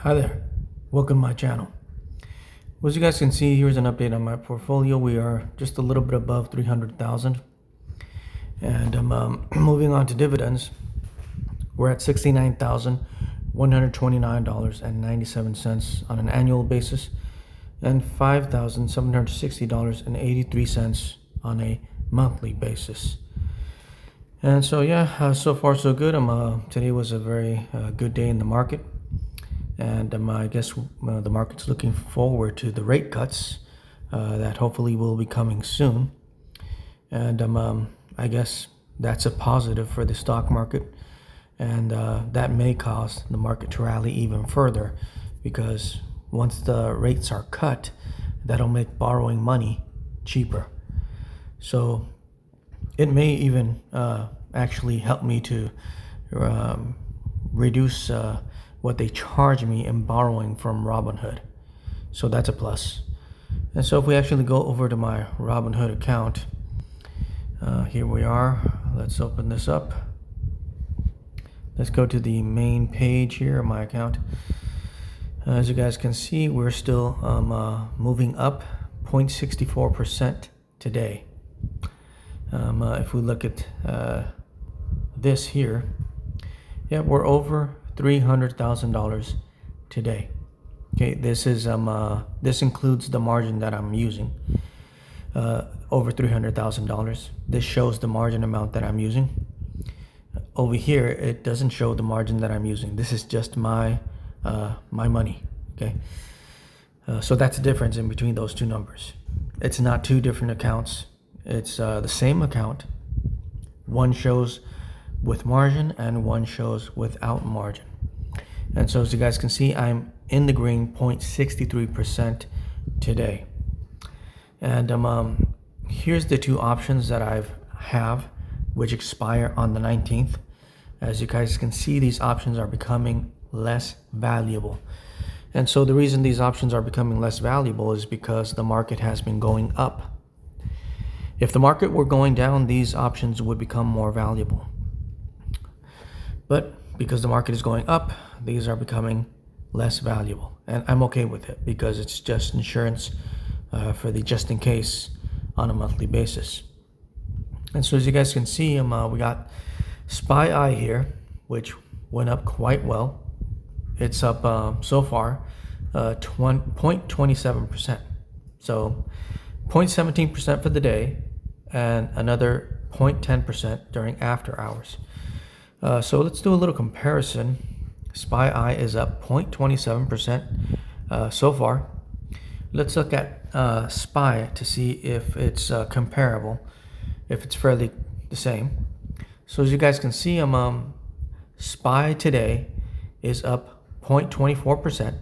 Hi there, welcome to my channel. As you guys can see, here's an update on my portfolio. We are just a little bit above 300,000, and I'm moving on to dividends. We're at $69,129.97 on an annual basis, and $5,760.83 on a monthly basis. And so yeah, so far so good. Today was a very good day in the market. And I guess the market's looking forward to the rate cuts that hopefully will be coming soon. And I guess that's a positive for the stock market. And that may cause the market to rally even further, because once the rates are cut, that'll make borrowing money cheaper. So it may even actually help me to reduce what they charge me in borrowing from Robinhood. So that's a plus. And so if we actually go over to my Robinhood account, here we are. Let's open this up. Let's go to the main page here of my account. As you guys can see, we're still moving up 0.64% today. If we look at this here, yeah, we're over $300,000 today. Okay, this is this includes the margin that I'm using. Over $300,000. This shows the margin amount that I'm using. Over here, it doesn't show the margin that I'm using. This is just my my money. Okay, so that's the difference in between those two numbers. It's not two different accounts. It's the same account. One shows with margin and one shows without margin. And so as you guys can see, I'm in the green 0.63% today. And here's the two options that I have, which expire on the 19th. As you guys can see, these options are becoming less valuable. And so the reason these options are becoming less valuable is because the market has been going up. If the market were going down, these options would become more valuable. But because the market is going up, these are becoming less valuable. And I'm okay with it, because it's just insurance for the just in case on a monthly basis. And so as you guys can see, we got SPY here, which went up quite well. It's up so far 0.27%. So 0.17% for the day and another 0.10% during after hours. So let's do a little comparison. SPY is up 0.27% so far. Let's look at SPY to see if it's comparable, if it's fairly the same. So as you guys can see, SPY today is up 0.24%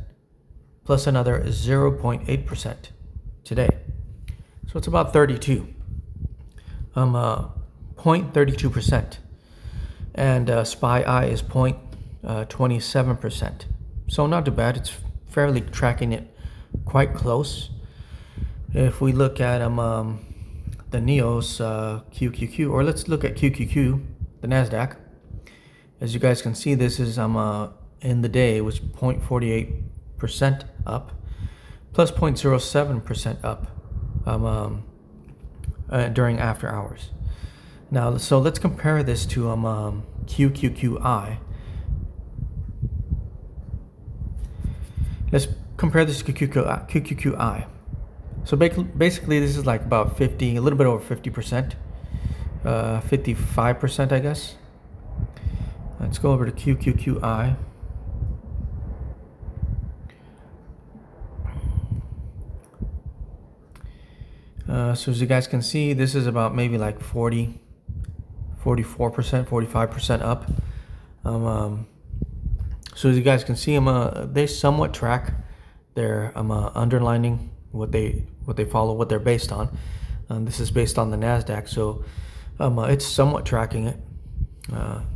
plus another 0.8% today. So it's about 0.32%. And SPY is 0.27%. So not too bad. It's fairly tracking it quite close. If we look at the NEOS QQQ, or let's look at QQQ, the NASDAQ. As you guys can see, this is in the day was 0.48% up, plus 0.07% up during after hours. Now, so let's compare this to QQQI. Let's compare this to QQQI. So basically, this is like about 50, a little bit over 50%, 55%, I guess. Let's go over to QQQI. So as you guys can see, this is about maybe like 44%, 45% up. So as you guys can see, they somewhat track their underlining what they follow, what they're based on. This is based on the NASDAQ, so it's somewhat tracking it,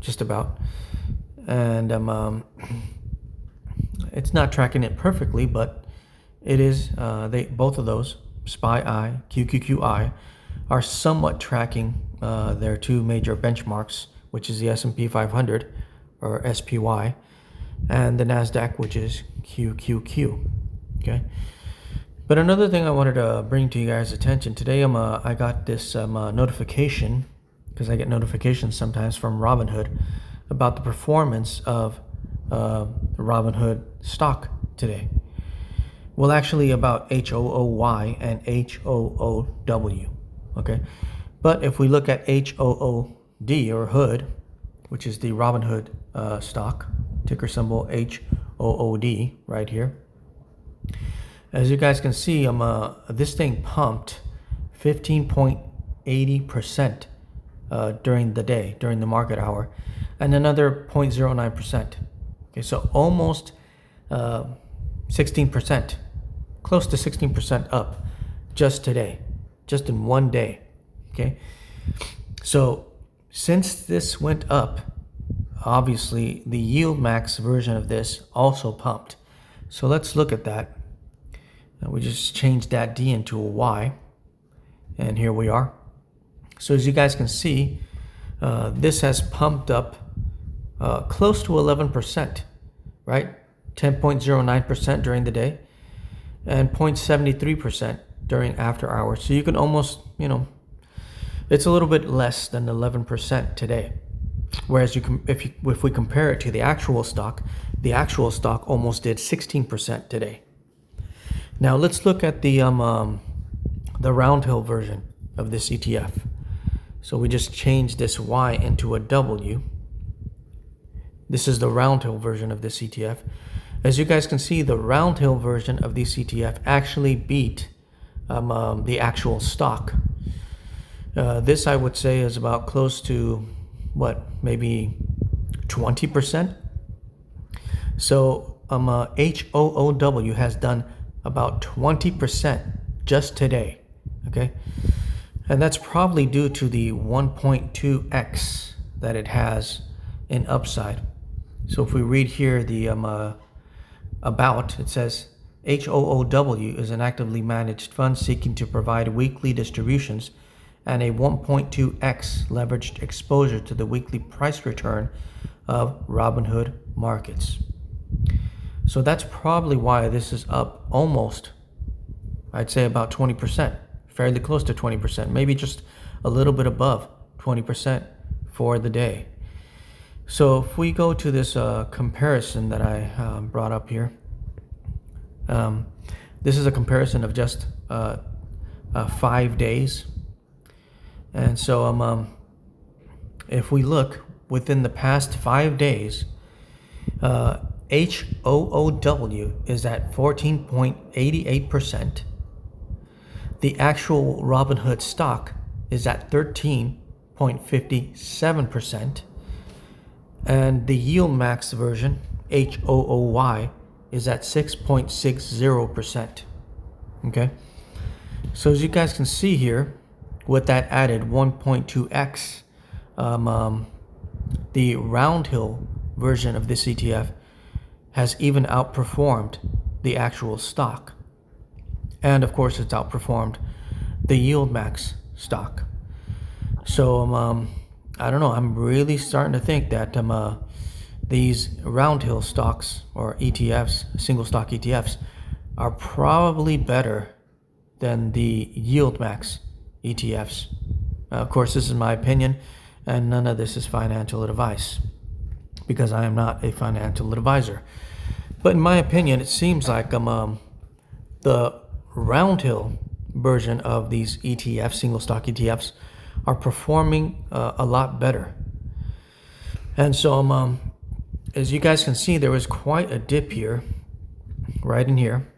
just about. And it's not tracking it perfectly, but it is. Both of those, SPY, QQQI, are somewhat tracking their two major benchmarks, which is the S&P 500 or SPY and the NASDAQ, which is QQQ. Okay. But another thing I wanted to bring to you guys' attention today, I got this notification, because I get notifications sometimes from Robinhood about the performance of Robinhood stock today. Well, actually about HOOY and HOOW. Okay. But if we look at HOOD or Hood, which is the Robinhood stock, ticker symbol HOOD right here. As you guys can see, this thing pumped 15.80% during the day, during the market hour, and another 0.09%. Okay, so almost 16%, close to 16% up just today, just in one day. Okay, so since this went up, obviously the Yieldmax version of this also pumped. So let's look at that. We just changed that D into a Y, and here we are. So as you guys can see, this has pumped up close to 11%, right? 10.09% during the day and 0.73% during after hours. So you can almost, it's a little bit less than 11% today. Whereas if we compare it to the actual stock almost did 16% today. Now let's look at the Roundhill version of this ETF. So we just changed this Y into a W. This is the Roundhill version of this ETF. As you guys can see, the Roundhill version of this ETF actually beat the actual stock. This, I would say, is about close to, maybe 20%? So HOOW has done about 20% just today, okay? And that's probably due to the 1.2x that it has in upside. So if we read here the about, it says HOOW is an actively managed fund seeking to provide weekly distributions and a 1.2x leveraged exposure to the weekly price return of Robinhood markets. So that's probably why this is up almost, I'd say about 20%, fairly close to 20%, maybe just a little bit above 20% for the day. So if we go to this comparison that I brought up here, this is a comparison of just 5 days. And so if we look within the past 5 days, HOOW is at 14.88%. The actual Robinhood stock is at 13.57%. And the Yieldmax version, HOOY, is at 6.60%. Okay? So as you guys can see here, with that added 1.2x, the Roundhill version of this ETF has even outperformed the actual stock. And of course, it's outperformed the Yieldmax stock. So, I don't know, I'm really starting to think that these Roundhill stocks or ETFs, single stock ETFs, are probably better than the Yieldmax ETFs. Of course, this is my opinion, and none of this is financial advice, because I am not a financial advisor. But in my opinion, it seems like the Roundhill version of these ETFs, single stock ETFs, are performing a lot better. And so as you guys can see, there was quite a dip here, right in here.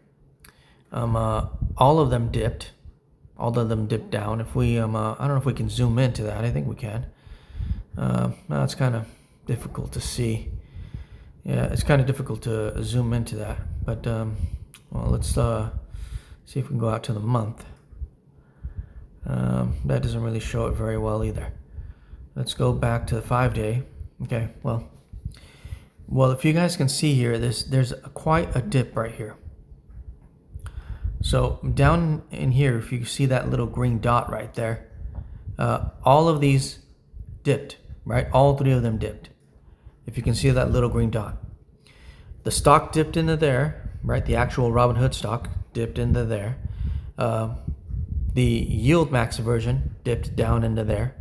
All of them dipped down. If we I don't know if we can zoom into that. I think we can. No, it's kind of difficult to see. Yeah, it's kind of difficult to zoom into that. But well, let's see if we can go out to the month. That doesn't really show it very well either. Let's go back to the 5-day. Okay, well, if you guys can see here, there's quite a dip right here. So down in here, if you see that little green dot right there, all of these dipped, right? All three of them dipped. If you can see that little green dot. The stock dipped into there, right? The actual Robinhood stock dipped into there. The Yieldmax version dipped down into there.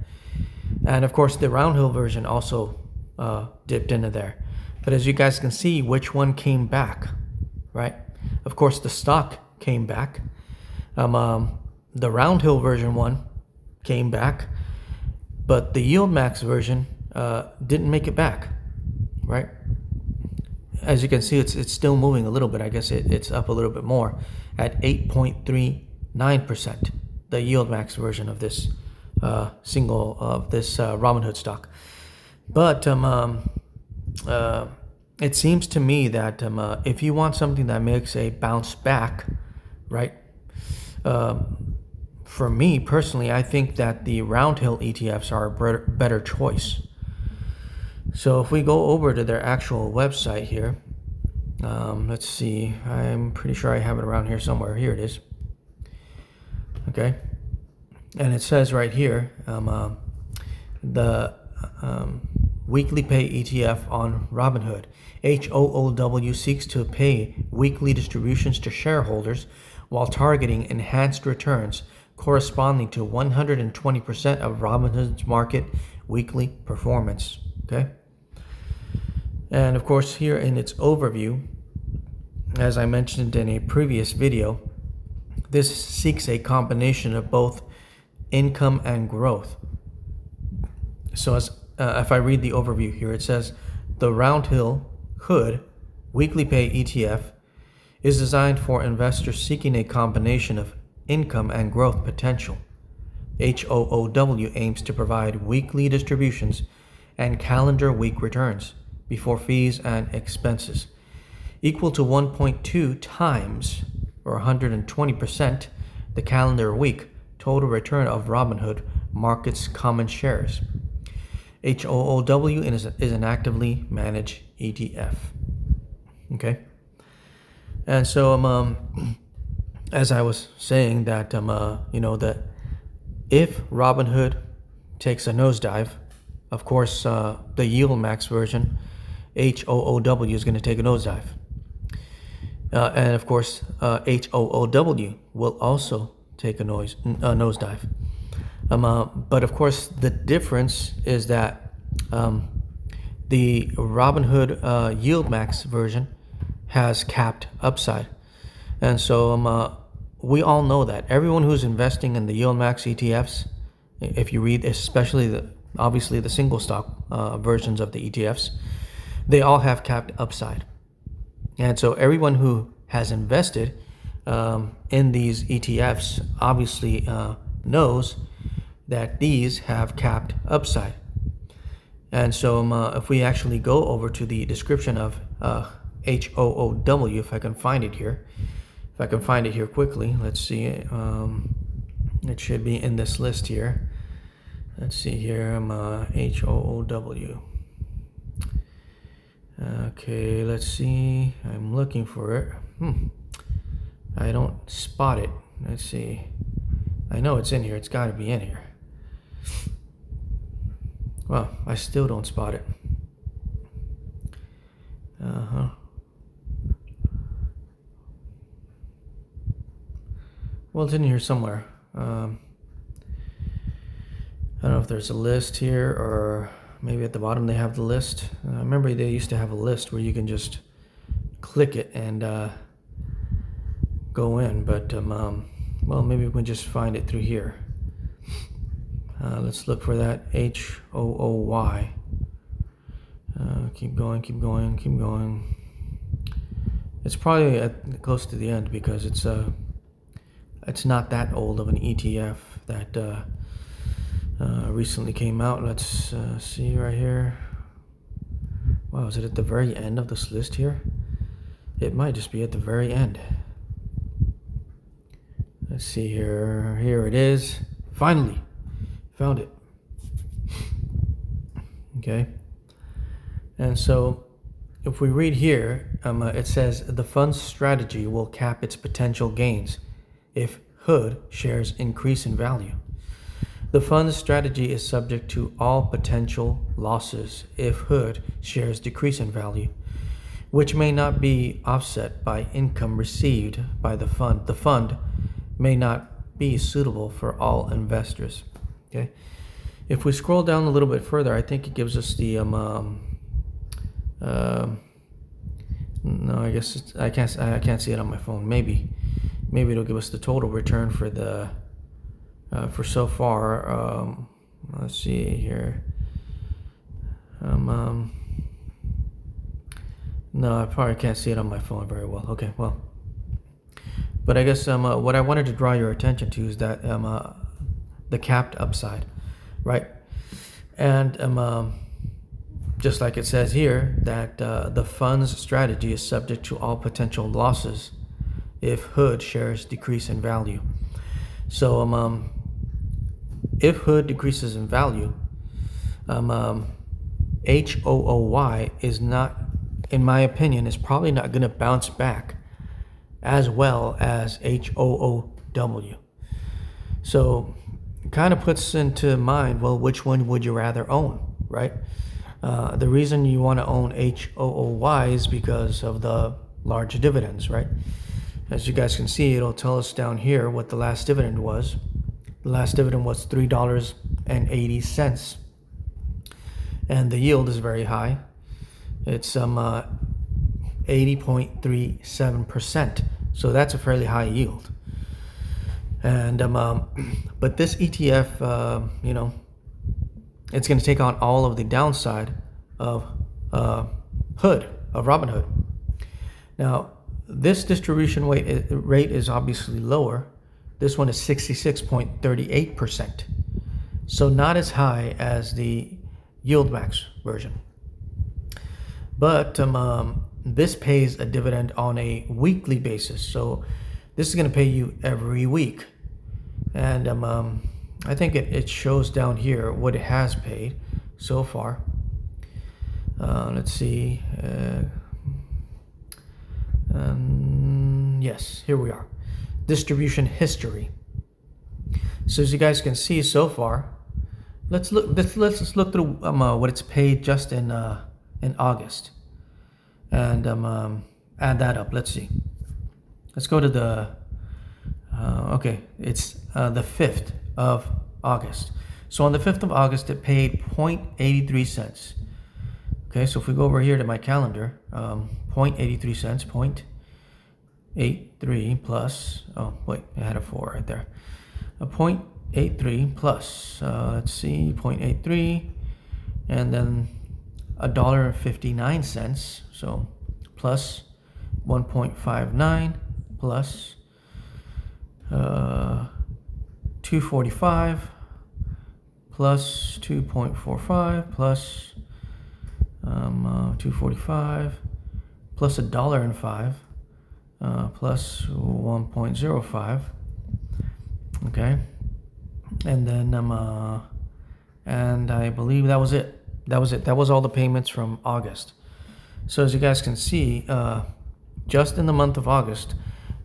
And of course, the Roundhill version also dipped into there. But as you guys can see, which one came back, right? Of course, the stock came back. The Roundhill version one came back, but the Yieldmax version didn't make it back, right? As you can see, it's still moving a little bit. I guess it's up a little bit more at 8.39%, the Yieldmax version of this Robinhood stock. But it seems to me that if you want something that makes a bounce back, right? For me personally, I think that the Roundhill ETFs are a better choice. So if we go over to their actual website here, let's see, I'm pretty sure I have it around here somewhere. Here it is. Okay. And it says right here, the weekly pay ETF on Robinhood. HOOW seeks to pay weekly distributions to shareholders while targeting enhanced returns corresponding to 120% of Robinhood's market weekly performance. Okay. And of course, here in its overview, as I mentioned in a previous video, this seeks a combination of both income and growth. So if I read the overview here, it says the Roundhill Hood weekly pay ETF is designed for investors seeking a combination of income and growth potential. HOOW aims to provide weekly distributions and calendar week returns before fees and expenses equal to 1.2 times or 120% the calendar week total return of Robinhood Markets common shares. HOOW is an actively managed ETF. Okay. And so as I was saying that that if Robinhood takes a nosedive, of course the Yieldmax version, HOOW, is going to take a nosedive. And of course HOOW will also take a nosedive. But of course the difference is that the Robinhood Yieldmax version has capped upside. And so we all know that. Everyone who's investing in the Yieldmax ETFs, if you read especially obviously the single stock versions of the ETFs, they all have capped upside. And so everyone who has invested in these ETFs obviously knows that these have capped upside. And so if we actually go over to the description of HOOW, if I can find it here, quickly, let's see. It should be in this list here. Let's see here, HOOW. Okay, let's see. I'm looking for it. I don't spot it. Let's see. I know it's in here. It's got to be in here. Well, I still don't spot it. Well, it's in here somewhere. I don't know if there's a list here, or maybe at the bottom they have the list. I remember they used to have a list where you can just click it and go in, but well, maybe we can just find it through here. Let's look for that HOOY. Keep going. It's probably close to the end because it's not that old of an ETF that recently came out. Let's see right here. Wow, is it at the very end of this list here? It might just be at the very end. Let's see here. Here it is. Finally, found it. Okay. And so if we read here, it says the fund's strategy will cap its potential gains if Hood shares increase in value. The fund's strategy is subject to all potential losses if Hood shares decrease in value. which may not be offset by income received by the fund. The fund may not be suitable for all investors. Okay. If we scroll down a little bit further, I think it gives us the no, I guess I can't see it on my phone. Maybe it'll give us the total return for the for so far. Let's see here. No, I probably can't see it on my phone very well. Okay, well, but I guess what I wanted to draw your attention to is that the capped upside, right? And just like it says here, that the fund's strategy is subject to all potential losses if Hood shares decrease in value. So if Hood decreases in value, HOOY is not, in my opinion, is probably not going to bounce back as well as HOOW. So it kind of puts into mind, well, which one would you rather own, right? The reason you want to own HOOY is because of the large dividends, right? As you guys can see, it'll tell us down here what the last dividend was. The last dividend was $3.80. And the yield is very high. It's 80.37%. So that's a fairly high yield. And but this ETF, it's going to take on all of the downside of Robinhood. Now, this distribution rate is obviously lower. This one is 66.38%. So not as high as the Yieldmax version. But this pays a dividend on a weekly basis. So this is going to pay you every week. And I think it shows down here what it has paid so far. Let's see. Yes, here we are. Distribution history. So as you guys can see so far, let's look through what it's paid just in August, and add that up. Let's see. Let's go to the okay. It's the 5th of August. So on the 5th of August, it paid 0.83 cents. Okay, so if we go over here to my calendar, 0.83 cents, 0.83 plus, oh wait, I had a 4 right there. A 0.83 plus, let's see, 0.83, and then $1.59, so plus 1.59 plus 245 plus 2.45 plus 245 plus $1.05 plus 1.05. Okay, and then and I believe that was it. That was all the payments from August. So as you guys can see, just in the month of August,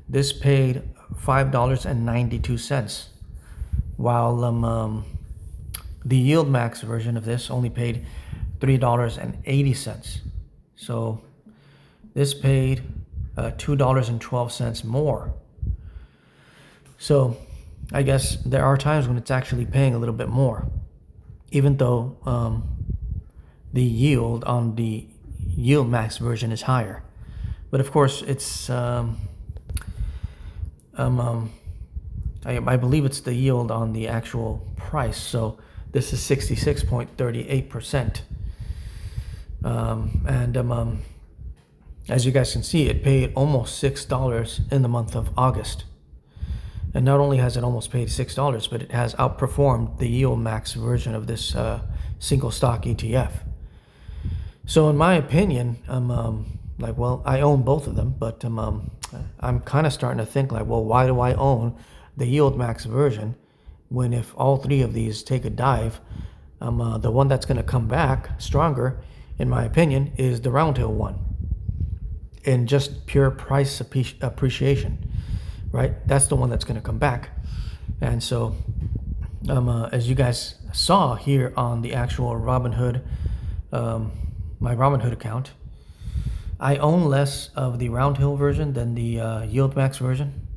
this paid $5.92, while the Yieldmax version of this only paid $3.80. So this paid $2.12 more. So I guess there are times when it's actually paying a little bit more, even though the yield on the Yieldmax version is higher. But of course, it's I believe it's the yield on the actual price. So this is 66.38%. And as you guys can see, it paid almost $6 in the month of August. And not only has it almost paid $6, but it has outperformed the Yieldmax version of this single stock ETF. So in my opinion, I own both of them, but I'm kind of starting to think why do I own the Yieldmax version when if all three of these take a dive, the one that's going to come back stronger, in my opinion, is the Roundhill one, in just pure price appreciation, right? That's the one that's going to come back. And so as you guys saw here on the actual Robinhood, my Robinhood account, I own less of the Roundhill version than the Yieldmax version,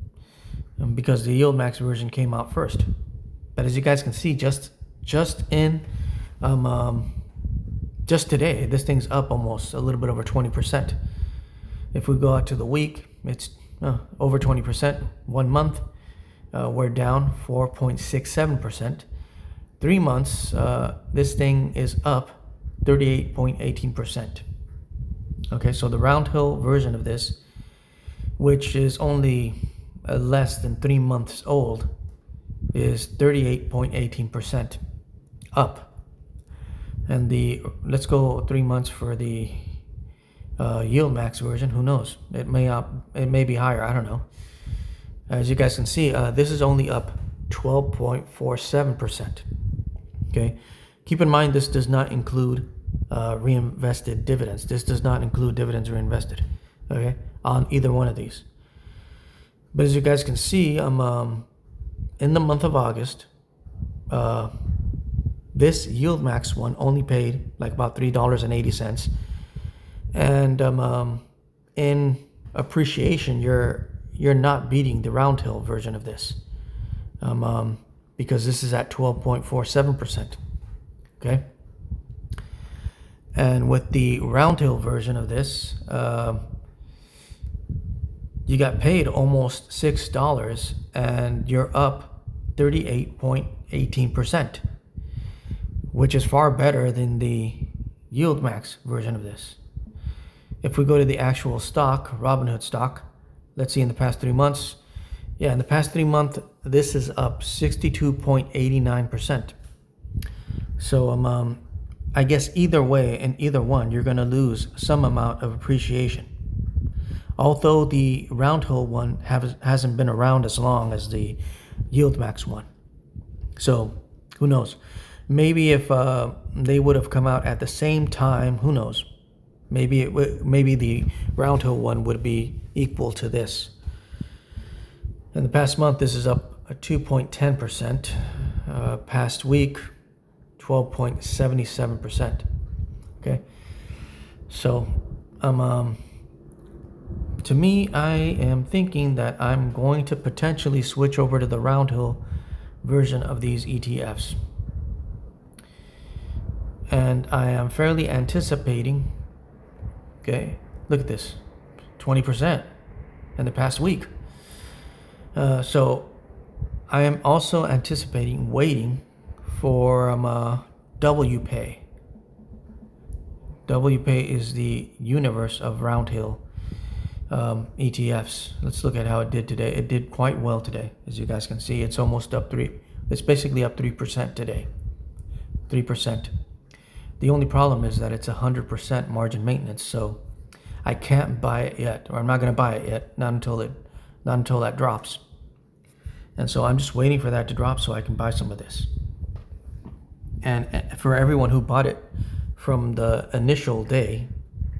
because the Yieldmax version came out first. But as you guys can see, just in just today, this thing's up almost a little bit over 20%. If we go out to the week, it's over 20%. 1 month, we're down 4.67%. 3 months, this thing is up 38.18%. Okay, so the Roundhill version of this, which is only less than 3 months old, is 38.18% up. And let's go 3 months for the Yieldmax version. Who knows? It may be higher. I don't know. As you guys can see, this is only up 12.47%. Okay, keep in mind this does not include reinvested dividends. This does not include dividends reinvested. Okay, on either one of these. But as you guys can see, I'm in the month of August. This Yieldmax one only paid like about $3.80, and in appreciation, you're not beating the Roundhill version of this, because this is at 12.47%. Okay, and with the Roundhill version of this, you got paid almost $6, and you're up 38.18%. which is far better than the Yieldmax version of this. If we go to the actual stock, Robinhood stock, let's see in the past 3 months. Yeah, in the past 3 months, this is up 62.89%. So I guess either way, in either one, you're going to lose some amount of appreciation. Although the Roundhill one hasn't been around as long as the Yieldmax one. So who knows? Maybe if they would have come out at the same time, who knows? Maybe the Roundhill one would be equal to this. In the past month, this is up 2.10%. Past week, 12.77%. Okay, so to me, I am thinking that I'm going to potentially switch over to the Roundhill version of these ETFs. And I am fairly anticipating, okay, look at this, 20% in the past week. So I am also anticipating waiting for WPay. WPay is the universe of Roundhill ETFs. Let's look at how it did today. It did quite well today. As you guys can see, it's almost up it's basically up 3% today. 3%. The only problem is that it's 100% margin maintenance, so I can't buy it yet, or I'm not going to buy it yet, not until that drops. And so I'm just waiting for that to drop so I can buy some of this. And for everyone who bought it from the initial day,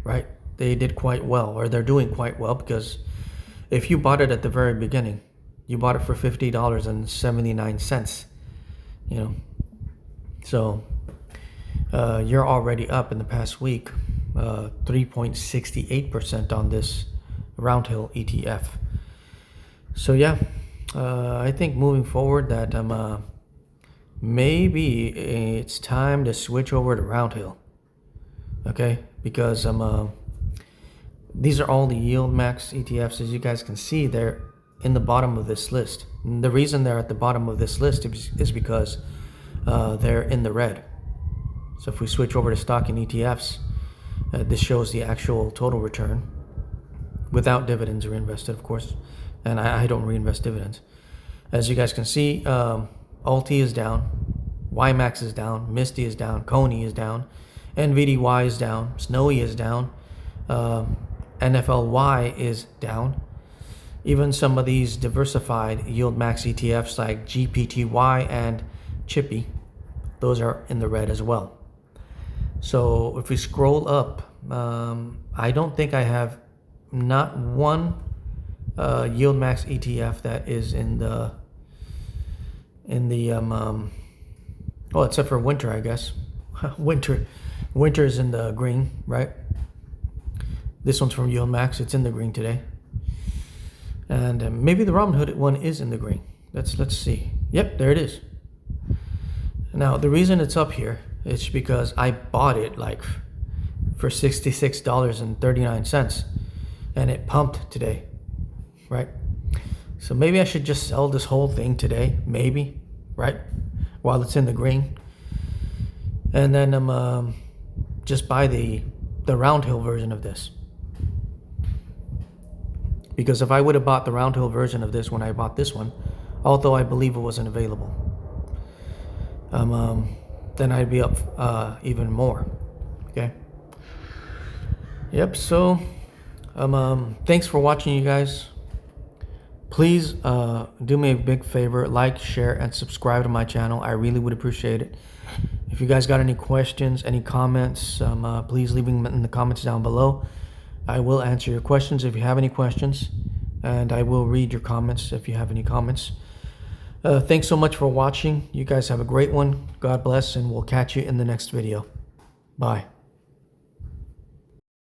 right, they did quite well, or they're doing quite well, because if you bought it at the very beginning, you bought it for $50.79, you know. So you're already up in the past week 3.68% on this Roundhill ETF. So yeah, I think moving forward that maybe it's time to switch over to Roundhill. Okay, because these are all the Yieldmax ETFs. As you guys can see, they're in the bottom of this list. And the reason they're at the bottom of this list is because they're in the red. So if we switch over to stock and ETFs, this shows the actual total return without dividends reinvested, of course. And I don't reinvest dividends. As you guys can see, Alti is down, YMAX is down, Misty is down, Coney is down, NVDY is down, Snowy is down, NFLY is down. Even some of these diversified Yieldmax ETFs like GPTY and Chippy, those are in the red as well. So if we scroll up, I don't think I have not one Yieldmax ETF that is in the well, except for winter, I guess. Winter is in the green, right? This one's from Yieldmax. It's in the green today. And maybe the Robinhood one is in the green. Let's see. Yep, there it is. Now, the reason it's up here is because I bought it like for $66.39 and it pumped today, right? So maybe I should just sell this whole thing today, maybe, right? While it's in the green. And then just buy the Roundhill version of this. Because if I would have bought the Roundhill version of this when I bought this one, although I believe it wasn't available, then I'd be up even more. Okay. Yep. So, thanks for watching, you guys. Please do me a big favor, like, share, and subscribe to my channel. I really would appreciate it. If you guys got any questions, any comments, please leave them in the comments down below. I will answer your questions if you have any questions, and I will read your comments if you have any comments. Thanks so much for watching. You guys have a great one. God bless, and we'll catch you in the next video. Bye.